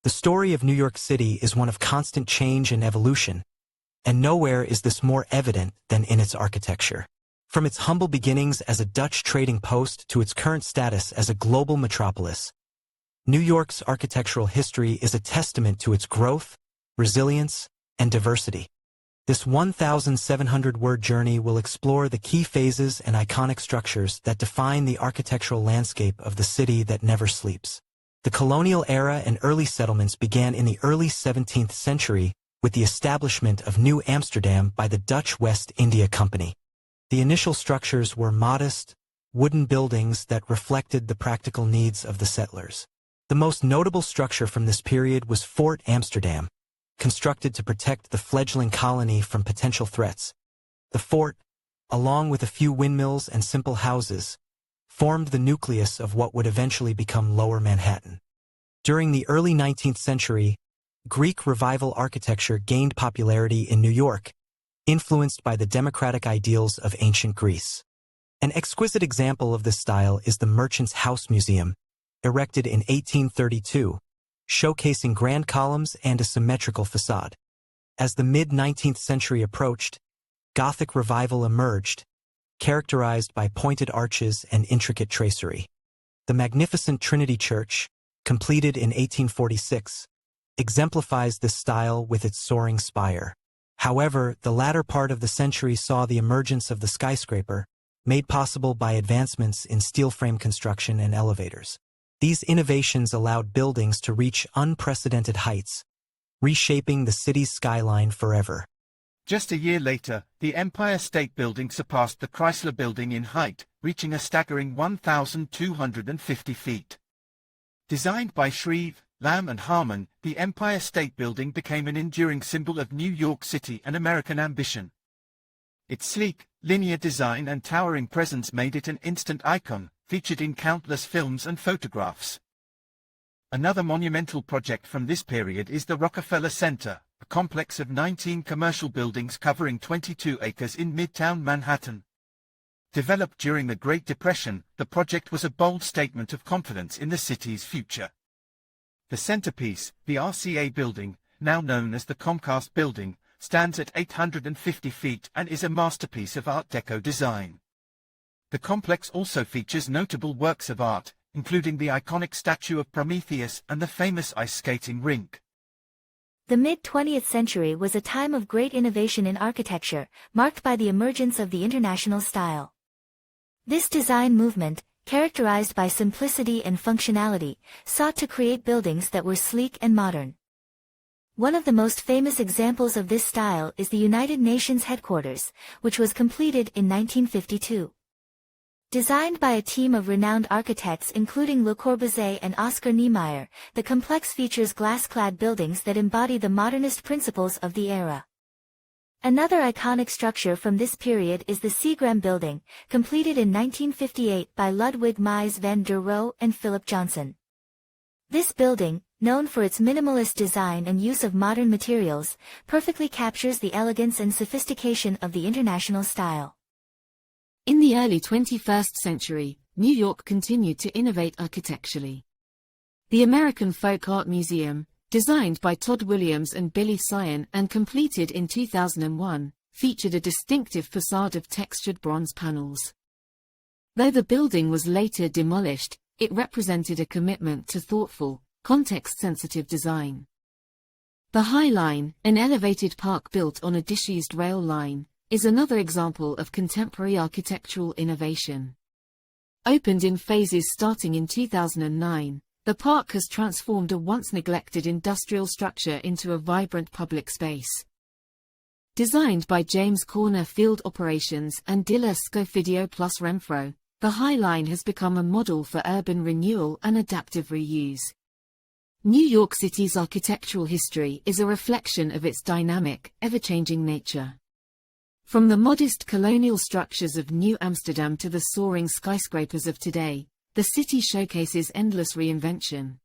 The story of New York City is one of constant change and evolution, and nowhere is this more evident than in its architecture. From its humble beginnings as a Dutch trading post to its current status as a global metropolis, New York's architectural history is a testament to its growth, resilience, and diversity. This 1,700-word journey will explore the key phases and iconic structures that define the architectural landscape of the city that never sleeps. The colonial era and early settlements began in the early 17th century with the establishment of New Amsterdam by the Dutch West India Company. The initial structures were modest, wooden buildings that reflected the practical needs of the settlers. The most notable structure from this period was Fort Amsterdam, constructed to protect the fledgling colony from potential threats. The fort, along with a few windmills and simple houses, formed the nucleus of what would eventually become Lower Manhattan. During the early 19th century, Greek Revival architecture gained popularity in New York, influenced by the democratic ideals of ancient Greece. An exquisite example of this style is the Merchant's House Museum, erected in 1832, showcasing grand columns and a symmetrical facade. As the mid-19th century approached, Gothic Revival emerged, characterized by pointed arches and intricate tracery. The magnificent Trinity Church, completed in 1846, exemplifies this style with its soaring spire. However, the latter part of the century saw the emergence of the skyscraper, made possible by advancements in steel frame construction and elevators. These innovations allowed buildings to reach unprecedented heights, reshaping the city's skyline forever. Just a year later, the Empire State Building surpassed the Chrysler Building in height, reaching a staggering 1,250 feet. Designed by Shreve, Lamb and Harmon, the Empire State Building became an enduring symbol of New York City and American ambition. Its sleek, linear design and towering presence made it an instant icon, featured in countless films and photographs. Another monumental project from this period is the Rockefeller Center, a complex of 19 commercial buildings covering 22 acres in Midtown Manhattan. Developed during the Great Depression, the project was a bold statement of confidence in the city's future. The centerpiece, the RCA Building, now known as the Comcast Building, stands at 850 feet and is a masterpiece of Art Deco design. The complex also features notable works of art, including the iconic statue of Prometheus and the famous ice skating rink. The mid-20th century was a time of great innovation in architecture, marked by the emergence of the international style. This design movement, characterized by simplicity and functionality, sought to create buildings that were sleek and modern. One of the most famous examples of this style is the United Nations headquarters, which was completed in 1952. Designed by a team of renowned architects including Le Corbusier and Oscar Niemeyer, the complex features glass-clad buildings that embody the modernist principles of the era. Another iconic structure from this period is the Seagram Building, completed in 1958 by Ludwig Mies van der Rohe and Philip Johnson. This building, known for its minimalist design and use of modern materials, perfectly captures the elegance and sophistication of the international style. In the early 21st century, New York continued to innovate architecturally. The American Folk Art Museum, designed by Todd Williams and Billy Sion and completed in 2001, featured a distinctive facade of textured bronze panels. Though the building was later demolished, it represented a commitment to thoughtful, context-sensitive design. The High Line, an elevated park built on a disused rail line, is another example of contemporary architectural innovation. Opened in phases starting in 2009, the park has transformed a once-neglected industrial structure into a vibrant public space. Designed by James Corner Field Operations and Dilla Scofidio plus Renfro, the High Line has become a model for urban renewal and adaptive reuse. New York City's architectural history is a reflection of its dynamic, ever-changing nature. From the modest colonial structures of New Amsterdam to the soaring skyscrapers of today, the city showcases endless reinvention.